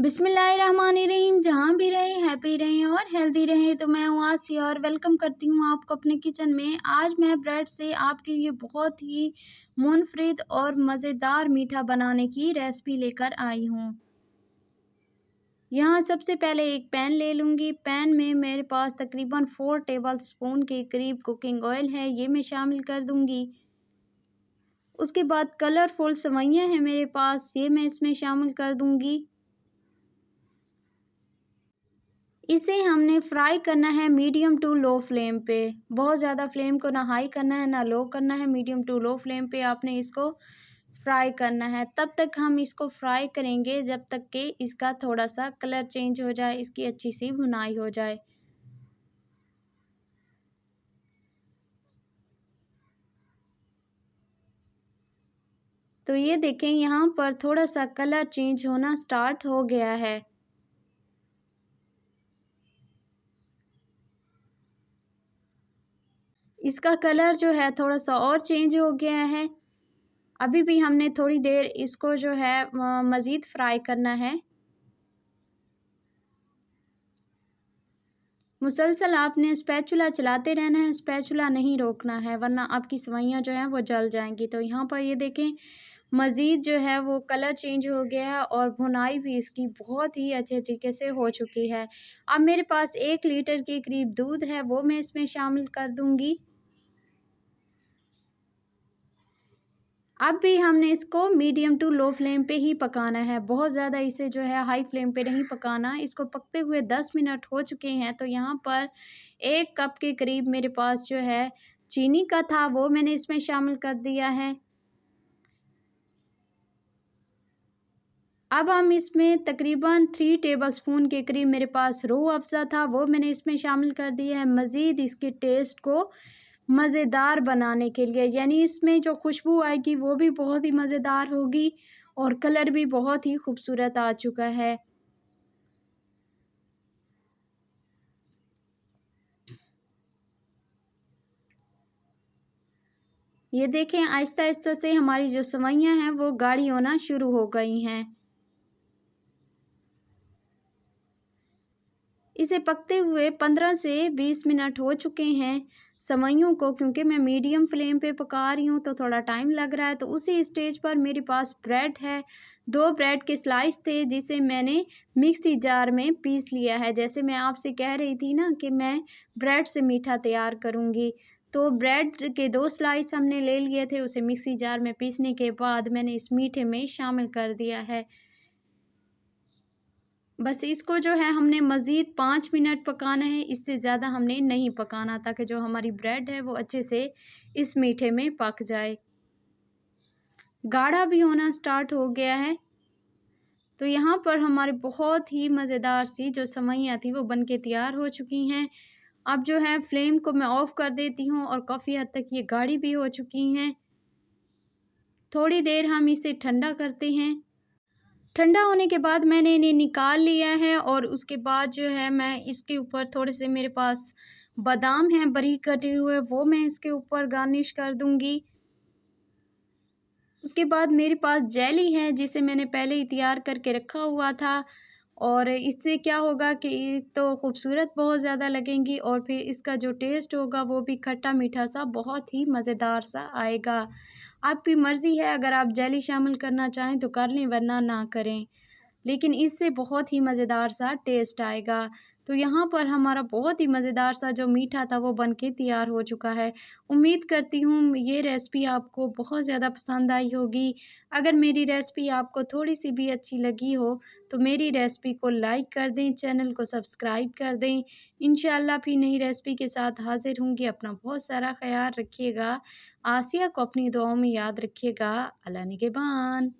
बिस्मिल्लाहिर्रहमानिर्रहीम। जहाँ भी रहें हैप्पी रहें और हेल्दी रहें। तो मैं हूँ आसिया और वेलकम करती हूँ आपको अपने किचन में। आज मैं ब्रेड से आपके लिए बहुत ही मुनफरिद और मज़ेदार मीठा बनाने की रेसिपी लेकर आई हूँ। यहाँ सबसे पहले एक पैन ले लूँगी। पैन में मेरे पास तकरीबन 4 टेबलस्पून के करीब कुकिंग ऑयल है, ये मैं शामिल कर दूँगी। उसके बाद कलरफुल सेवइयाँ हैं मेरे पास, ये मैं इसमें शामिल कर दूँगी। इसे हमने फ्राई करना है मीडियम टू लो फ्लेम पे। बहुत ज़्यादा फ्लेम को ना हाई करना है ना लो करना है, मीडियम टू लो फ्लेम पे आपने इसको फ्राई करना है। तब तक हम इसको फ्राई करेंगे जब तक कि इसका थोड़ा सा कलर चेंज हो जाए, इसकी अच्छी सी भुनाई हो जाए। तो ये देखें, यहाँ पर थोड़ा सा कलर चेंज होना स्टार्ट हो गया है। इसका कलर जो है थोड़ा सा और चेंज हो गया है। अभी भी हमने थोड़ी देर इसको जो है मज़ीद फ्राई करना है। मुसलसल आपने स्पैचुला चलाते रहना है, स्पैचुला नहीं रोकना है, वरना आपकी सेवइयाँ जो हैं वो जल जाएंगी। तो यहाँ पर ये देखें, मज़ीद जो है वो कलर चेंज हो गया है और भुनाई भी इसकी बहुत ही अच्छे तरीके से हो चुकी है। अब मेरे पास 1 लीटर के करीब दूध है, वो मैं इसमें शामिल कर दूँगी। अब भी हमने इसको मीडियम टू लो फ्लेम पे ही पकाना है। बहुत ज़्यादा इसे जो है हाई फ्लेम पे नहीं पकाना। इसको पकते हुए 10 मिनट हो चुके हैं। तो यहाँ पर 1 कप के करीब मेरे पास जो है चीनी का था, वो मैंने इसमें शामिल कर दिया है। अब हम इसमें तकरीबन 3 टेबलस्पून के करीब मेरे पास रूह अफ़ज़ा था, वो मैंने इसमें शामिल कर दिया है। मज़ीद इसके टेस्ट को मज़ेदार बनाने के लिए, यानी इसमें जो खुशबू आएगी वो भी बहुत ही मज़ेदार होगी और कलर भी बहुत ही खूबसूरत आ चुका है। ये देखें, आहिस्ता-आहिस्ता से हमारी जो सेवइयाँ हैं वो गाढ़ी होना शुरू हो गई हैं। इसे पकते हुए 15 से 20 मिनट हो चुके हैं। सेवइयों को क्योंकि मैं मीडियम फ्लेम पे पका रही हूँ तो थोड़ा टाइम लग रहा है। तो उसी स्टेज पर मेरे पास ब्रेड है, 2 ब्रेड के स्लाइस थे जिसे मैंने मिक्सी जार में पीस लिया है। जैसे मैं आपसे कह रही थी ना कि मैं ब्रेड से मीठा तैयार करूँगी, तो ब्रेड के 2 स्लाइस हमने ले लिए थे, उसे मिक्सी जार में पीसने के बाद मैंने इस मीठे में शामिल कर दिया है। बस इसको जो है हमने मज़ीद 5 मिनट पकाना है, इससे ज़्यादा हमने नहीं पकाना, ताकि जो हमारी ब्रेड है वो अच्छे से इस मीठे में पक जाए। गाढ़ा भी होना स्टार्ट हो गया है। तो यहाँ पर हमारे बहुत ही मज़ेदार सी जो सेवइयाँ थी वो बनके तैयार हो चुकी हैं। अब जो है फ्लेम को मैं ऑफ़ कर देती हूँ और काफ़ी हद तक ये गाढ़ी भी हो चुकी हैं। थोड़ी देर हम इसे ठंडा करते हैं। ठंडा होने के बाद मैंने इन्हें निकाल लिया है और उसके बाद जो है मैं इसके ऊपर थोड़े से मेरे पास बादाम हैं बारीक कटे हुए, वो मैं इसके ऊपर गार्निश कर दूंगी। उसके बाद मेरे पास जेली है जिसे मैंने पहले ही तैयार करके रखा हुआ था, और इससे क्या होगा कि एक तो खूबसूरत बहुत ज़्यादा लगेंगी और फिर इसका जो टेस्ट होगा वो भी खट्टा मीठा सा बहुत ही मज़ेदार सा आएगा। आपकी मर्ज़ी है, अगर आप जेली शामिल करना चाहें तो कर लें, वरना ना करें, लेकिन इससे बहुत ही मज़ेदार सा टेस्ट आएगा। तो यहाँ पर हमारा बहुत ही मज़ेदार सा जो मीठा था वो बन के तैयार हो चुका है। उम्मीद करती हूँ ये रेसिपी आपको बहुत ज़्यादा पसंद आई होगी। अगर मेरी रेसिपी आपको थोड़ी-सी भी अच्छी लगी हो तो मेरी रेसिपी को लाइक कर दें, चैनल को सब्सक्राइब कर दें। इंशाअल्लाह फिर नई रेसिपी के साथ हाज़िर होंगी। अपना बहुत सारा ख़याल रखिएगा। आसिया को अपनी दुआओं में याद रखिएगा। अल्लाह निगहबान।